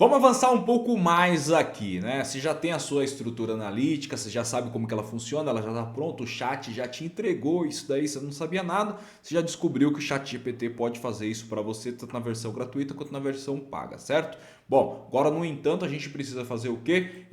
Vamos avançar um pouco mais aqui, né? Você já tem a sua estrutura analítica, você já sabe como que ela funciona, ela já está pronta, o chat já te entregou isso daí, você não sabia nada, você já descobriu que o chat GPT pode fazer isso para você, tanto na versão gratuita quanto na versão paga, certo? Bom, agora no entanto a gente precisa fazer o quê?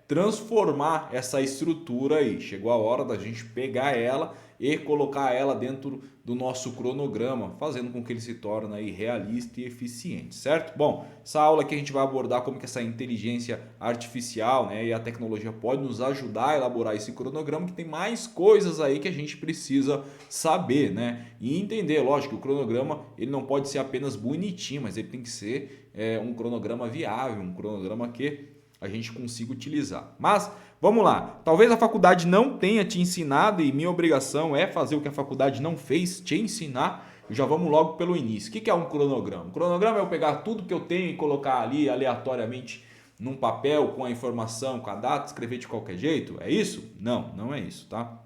Transformar essa estrutura aí. Chegou a hora da gente pegar ela e colocar ela dentro do nosso cronograma, fazendo com que ele se torne aí realista e eficiente, certo? Bom, essa aula aqui a gente vai abordar como que essa inteligência artificial, né, e a tecnologia pode nos ajudar a elaborar esse cronograma, que tem mais coisas aí que a gente precisa saber, né? E entender, lógico, que o cronograma ele não pode ser apenas bonitinho, mas ele tem que ser um cronograma viável, um cronograma que a gente consiga utilizar. Mas vamos lá, talvez a faculdade não tenha te ensinado e minha obrigação é fazer o que a faculdade não fez, te ensinar. Já vamos logo pelo início. O que é um cronograma? Um cronograma é eu pegar tudo que eu tenho e colocar ali aleatoriamente num papel com a informação, com a data, escrever de qualquer jeito? É isso? Não, não é isso, tá?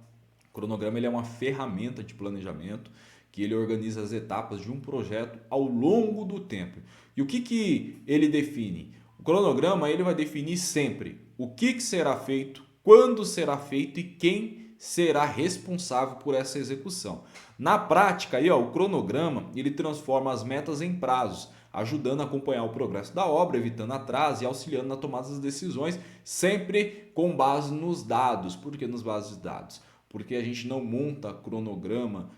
O cronograma ele é uma ferramenta de planejamento que ele organiza as etapas de um projeto ao longo do tempo. E o que ele define? O cronograma ele vai definir sempre o que será feito, quando será feito e quem será responsável por essa execução. Na prática, aí, ó, o cronograma ele transforma as metas em prazos, ajudando a acompanhar o progresso da obra, evitando atraso e auxiliando na tomada das decisões, sempre com base nos dados. Por que nos bases de dados? Porque a gente não monta cronograma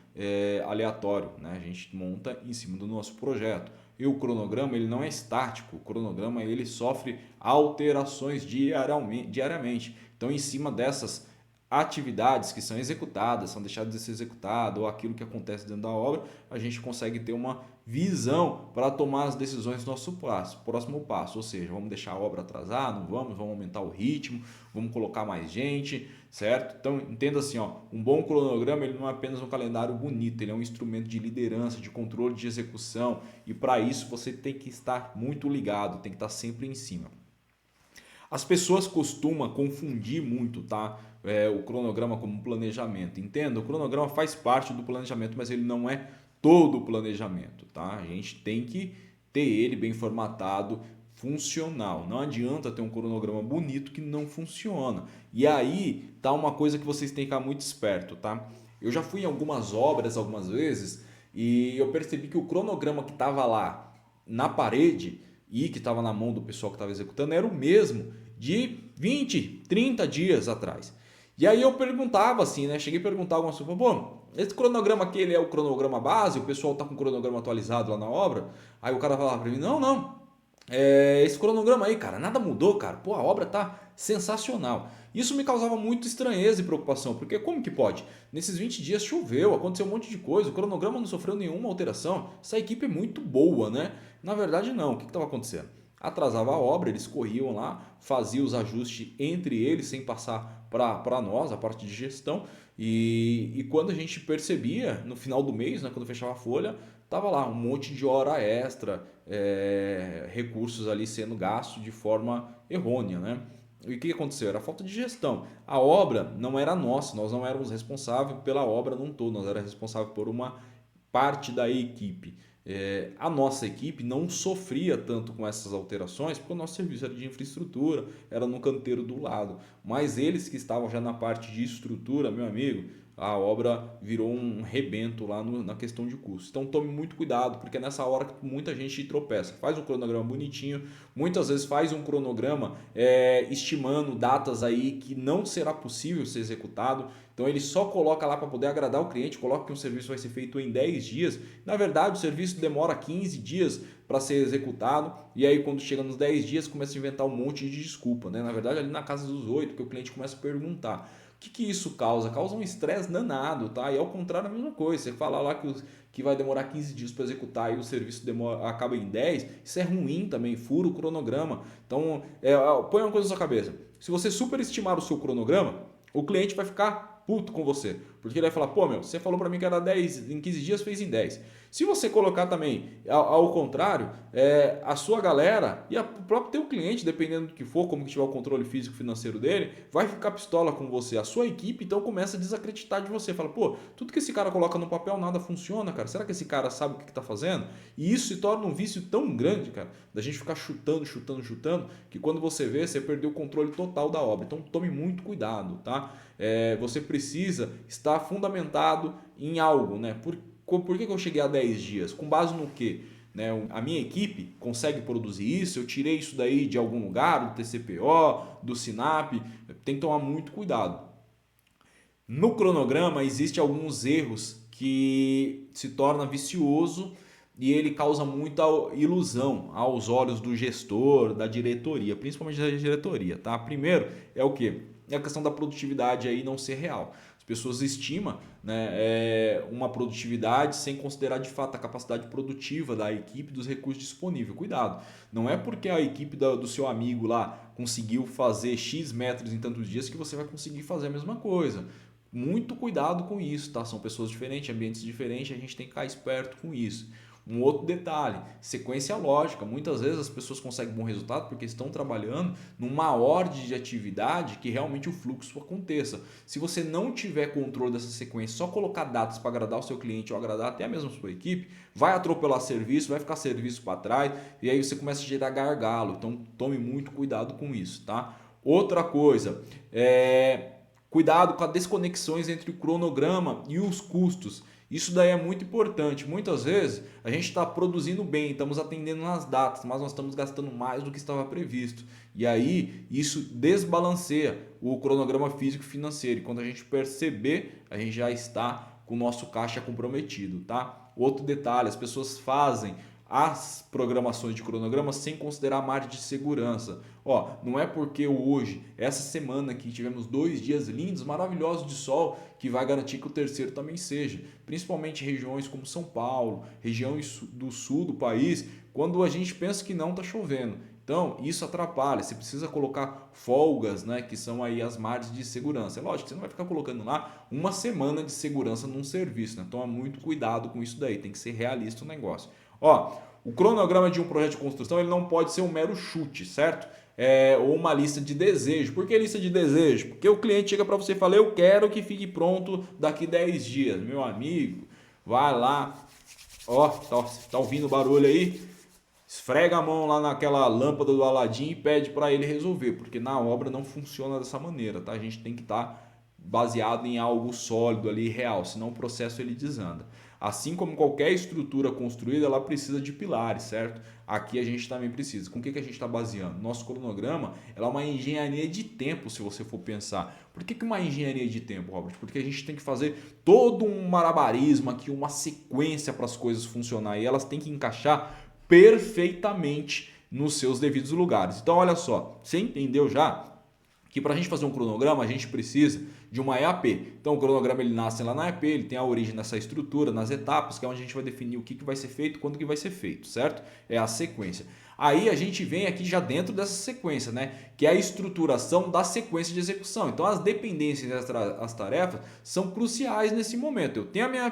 aleatório, né? A gente monta em cima do nosso projeto. E o cronograma ele não é estático, o cronograma ele sofre alterações diariamente. Então, em cima dessas atividades que são executadas, são deixadas de ser executadas, ou aquilo que acontece dentro da obra, a gente consegue ter uma visão para tomar as decisões do nosso próximo passo. Ou seja, vamos deixar a obra atrasar, não vamos aumentar o ritmo, vamos colocar mais gente, certo? Então entenda assim, ó, um bom cronograma ele não é apenas um calendário bonito, ele é um instrumento de liderança, de controle de execução, e para isso você tem que estar muito ligado, tem que estar sempre em cima. As pessoas costumam confundir muito, tá? O cronograma como planejamento. Entenda, o cronograma faz parte do planejamento, mas ele não é todo o planejamento, tá? A gente tem que ter ele bem formatado, funcional. Não adianta ter um cronograma bonito que não funciona. E aí tá uma coisa que vocês têm que ficar muito esperto, tá? Eu já fui em algumas obras algumas vezes e eu percebi que o cronograma que estava lá na parede e que estava na mão do pessoal que estava executando era o mesmo de 20, 30 dias atrás. E aí eu perguntava assim, né? Cheguei a perguntar algumas coisas, pô, esse cronograma aqui ele é o cronograma base, o pessoal tá com o cronograma atualizado lá na obra. Aí o cara falava para mim, não, esse cronograma aí, cara, nada mudou, cara. Pô, a obra tá sensacional. Isso me causava muita estranheza e preocupação, porque como que pode? Nesses 20 dias choveu, aconteceu um monte de coisa, o cronograma não sofreu nenhuma alteração. Essa equipe é muito boa, né? Na verdade, não. O que estava acontecendo? Atrasava a obra, eles corriam lá, faziam os ajustes entre eles, sem passar para nós, a parte de gestão. E quando a gente percebia, no final do mês, né, quando fechava a folha, tava lá um monte de hora extra, recursos ali sendo gastos de forma errônea, né? E o que aconteceu? Era falta de gestão. A obra não era nossa, nós não éramos responsáveis pela obra num todo, nós éramos responsáveis por uma parte da equipe. A nossa equipe não sofria tanto com essas alterações, porque o nosso serviço era de infraestrutura, era no canteiro do lado. Mas eles que estavam já na parte de estrutura, meu amigo, a obra virou um rebento lá na questão de custo. Então tome muito cuidado, porque é nessa hora que muita gente tropeça. Faz um cronograma bonitinho, muitas vezes faz um cronograma estimando datas aí que não será possível ser executado. Então ele só coloca lá para poder agradar o cliente, coloca que um serviço vai ser feito em 10 dias. Na verdade, o serviço demora 15 dias para ser executado, e aí quando chega nos 10 dias começa a inventar um monte de desculpa, né? Na verdade, ali na casa dos 8, porque o cliente começa a perguntar. O que isso causa? Causa um estresse danado, tá? E ao contrário, a mesma coisa. Você fala lá que vai demorar 15 dias para executar e o serviço acaba em 10, isso é ruim também, fura o cronograma. Então, põe uma coisa na sua cabeça. Se você superestimar o seu cronograma, o cliente vai ficar puto com você. Porque ele vai falar, pô, meu, você falou para mim que era 10, em 15 dias fez em 10. Se você colocar também ao contrário, a sua galera e o próprio teu cliente, dependendo do que for, como que tiver o controle físico financeiro dele, vai ficar pistola com você. A sua equipe então começa a desacreditar de você. Fala, pô, tudo que esse cara coloca no papel nada funciona, cara. Será que esse cara sabe o que está fazendo? E isso se torna um vício tão grande, cara, da gente ficar chutando, que quando você vê, você perdeu o controle total da obra. Então tome muito cuidado, tá? Você precisa estar fundamentado em algo, né? Por que eu cheguei a 10 dias? Com base no quê? Né? A minha equipe consegue produzir isso? Eu tirei isso daí de algum lugar, do TCPO, do SINAP? Tem que tomar muito cuidado. No cronograma existem alguns erros que se torna vicioso e ele causa muita ilusão aos olhos do gestor, da diretoria, principalmente da diretoria, tá? Primeiro é o quê? É a questão da produtividade aí não ser real. As pessoas estimam, né, uma produtividade sem considerar de fato a capacidade produtiva da equipe, dos recursos disponíveis. Cuidado, não é porque a equipe do seu amigo lá conseguiu fazer X metros em tantos dias que você vai conseguir fazer a mesma coisa. Muito cuidado com isso, tá? São pessoas diferentes, ambientes diferentes, a gente tem que ficar esperto com isso. Um outro detalhe, sequência lógica. Muitas vezes as pessoas conseguem bom resultado porque estão trabalhando numa ordem de atividade que realmente o fluxo aconteça. Se você não tiver controle dessa sequência, só colocar datas para agradar o seu cliente ou agradar até mesmo a sua equipe, vai atropelar serviço, vai ficar serviço para trás e aí você começa a gerar gargalo. Então tome muito cuidado com isso, tá? Outra coisa, cuidado com as desconexões entre o cronograma e os custos. Isso daí é muito importante. Muitas vezes a gente está produzindo bem, estamos atendendo nas datas, mas nós estamos gastando mais do que estava previsto. E aí isso desbalanceia o cronograma físico e financeiro. E quando a gente perceber, a gente já está com o nosso caixa comprometido, tá? Outro detalhe, as pessoas fazem as programações de cronograma sem considerar a margem de segurança. Não é porque hoje, essa semana aqui, tivemos 2 dias lindos, maravilhosos de sol, que vai garantir que o terceiro também seja. Principalmente regiões como São Paulo, região do sul do país, quando a gente pensa que não está chovendo. Então, isso atrapalha. Você precisa colocar folgas, né, que são aí as margens de segurança. É lógico que você não vai ficar colocando lá uma semana de segurança num serviço, né? Toma muito cuidado com isso daí. Tem que ser realista o negócio. O cronograma de um projeto de construção ele não pode ser um mero chute, certo? Ou uma lista de desejo. Por que lista de desejo? Porque o cliente chega para você e fala, eu quero que fique pronto daqui 10 dias. Meu amigo, vai lá, tá ouvindo o barulho aí? Esfrega a mão lá naquela lâmpada do Aladim e pede para ele resolver, porque na obra não funciona dessa maneira, tá? A gente tem que estar baseado em algo sólido ali, real, senão o processo ele desanda. Assim como qualquer estrutura construída, ela precisa de pilares, certo? Aqui a gente também precisa. Com o que a gente está baseando? Nosso cronograma ela é uma engenharia de tempo, se você for pensar. Por que uma engenharia de tempo, Robert? Porque a gente tem que fazer todo um malabarismo aqui, uma sequência para as coisas funcionar e elas têm que encaixar perfeitamente nos seus devidos lugares. Então, olha só, você entendeu já que para a gente fazer um cronograma a gente precisa de uma EAP. Então o cronograma ele nasce lá na EAP, ele tem a origem nessa estrutura, nas etapas, que é onde a gente vai definir o que vai ser feito, quando que vai ser feito, certo? É a sequência. Aí a gente vem aqui já dentro dessa sequência, né? Que é a estruturação da sequência de execução. Então as dependências e as tarefas são cruciais nesse momento. Eu tenho a minha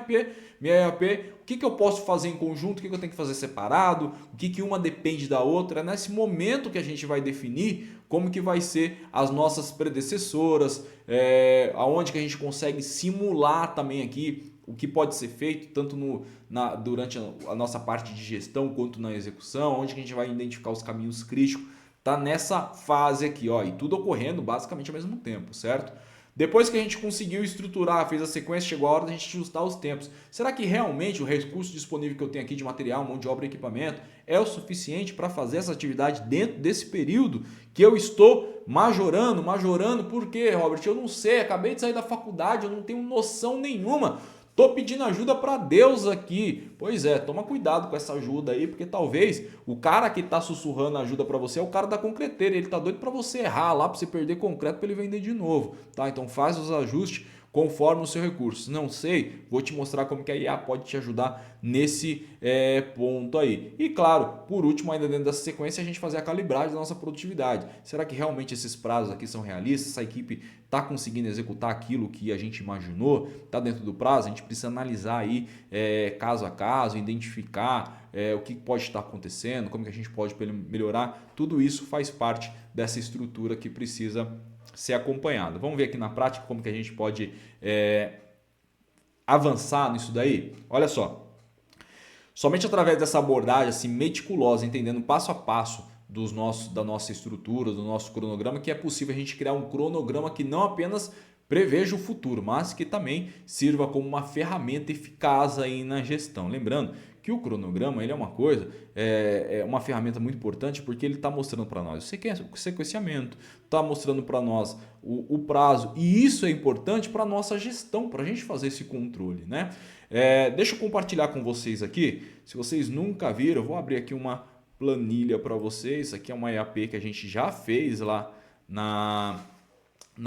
EAP, o que eu posso fazer em conjunto, o que eu tenho que fazer separado, o que uma depende da outra. É nesse momento que a gente vai definir como que vai ser as nossas predecessoras, aonde que a gente consegue simular também aqui o que pode ser feito tanto durante a nossa parte de gestão quanto na execução, onde que a gente vai identificar os caminhos críticos. Tá nessa fase aqui, e tudo ocorrendo basicamente ao mesmo tempo, certo? Depois que a gente conseguiu estruturar, fez a sequência, chegou a hora da gente ajustar os tempos. Será que realmente o recurso disponível que eu tenho aqui de material, mão de obra e equipamento é o suficiente para fazer essa atividade dentro desse período que eu estou majorando? Por quê, Robert? Eu não sei, acabei de sair da faculdade, eu não tenho noção nenhuma. Tô pedindo ajuda para Deus aqui. Pois é, toma cuidado com essa ajuda aí, porque talvez o cara que tá sussurrando ajuda para você é o cara da concreteira. Ele tá doido para você errar lá, para você perder concreto para ele vender de novo, tá? Então faz os ajustes conforme o seu recurso. Não sei, vou te mostrar como que a IA pode te ajudar nesse ponto aí. E claro, por último, ainda dentro dessa sequência, a gente fazer a calibragem da nossa produtividade. Será que realmente esses prazos aqui são realistas? Essa equipe está conseguindo executar aquilo que a gente imaginou? Está dentro do prazo? A gente precisa analisar aí caso a caso, identificar o que pode estar acontecendo, como que a gente pode melhorar. Tudo isso faz parte dessa estrutura que precisa ser acompanhado. Vamos ver aqui na prática como que a gente pode avançar nisso daí? Olha só, somente através dessa abordagem assim, meticulosa, entendendo passo a passo da nossa estrutura, do nosso cronograma, que é possível a gente criar um cronograma que não apenas preveja o futuro, mas que também sirva como uma ferramenta eficaz aí na gestão. Lembrando que o cronograma ele é uma coisa, é uma ferramenta muito importante porque ele está mostrando para nós o sequenciamento, está mostrando para nós o prazo, e isso é importante para a nossa gestão, para a gente fazer esse controle, né? Deixa eu compartilhar com vocês aqui, se vocês nunca viram, eu vou abrir aqui uma planilha para vocês. Isso aqui é uma EAP que a gente já fez lá na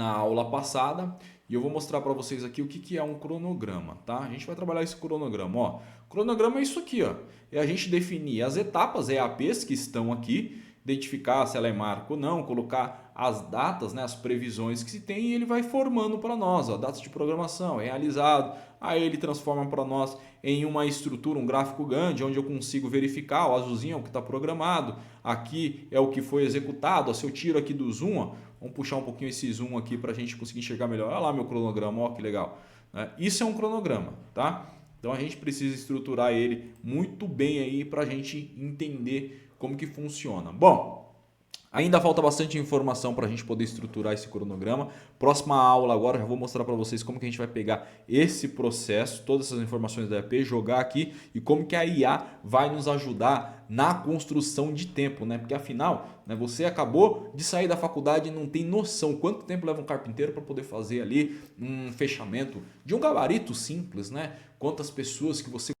aula passada. E eu vou mostrar para vocês aqui o que é um cronograma, tá? A gente vai trabalhar esse cronograma, ó. Cronograma é isso aqui, ó. É a gente definir as etapas EAPs que estão aqui, identificar se ela é marco ou não, colocar as datas, né, as previsões que se tem, e ele vai formando para nós, ó, datas de programação, realizado. Aí ele transforma para nós em uma estrutura, um gráfico Gantt, onde eu consigo verificar, o azulzinho é o que está programado, aqui é o que foi executado. Ó, se eu tiro aqui do zoom, ó, vamos puxar um pouquinho esse zoom aqui para a gente conseguir enxergar melhor. Olha lá meu cronograma, ó, que legal. Isso é um cronograma, tá? Então a gente precisa estruturar ele muito bem aí para a gente entender como que funciona. Bom, ainda falta bastante informação para a gente poder estruturar esse cronograma. Próxima aula agora, já vou mostrar para vocês como que a gente vai pegar esse processo, todas essas informações da EAP, jogar aqui e como que a IA vai nos ajudar na construção de tempo, né? Porque afinal, né, você acabou de sair da faculdade e não tem noção quanto tempo leva um carpinteiro para poder fazer ali um fechamento de um gabarito simples, né? Quantas pessoas que você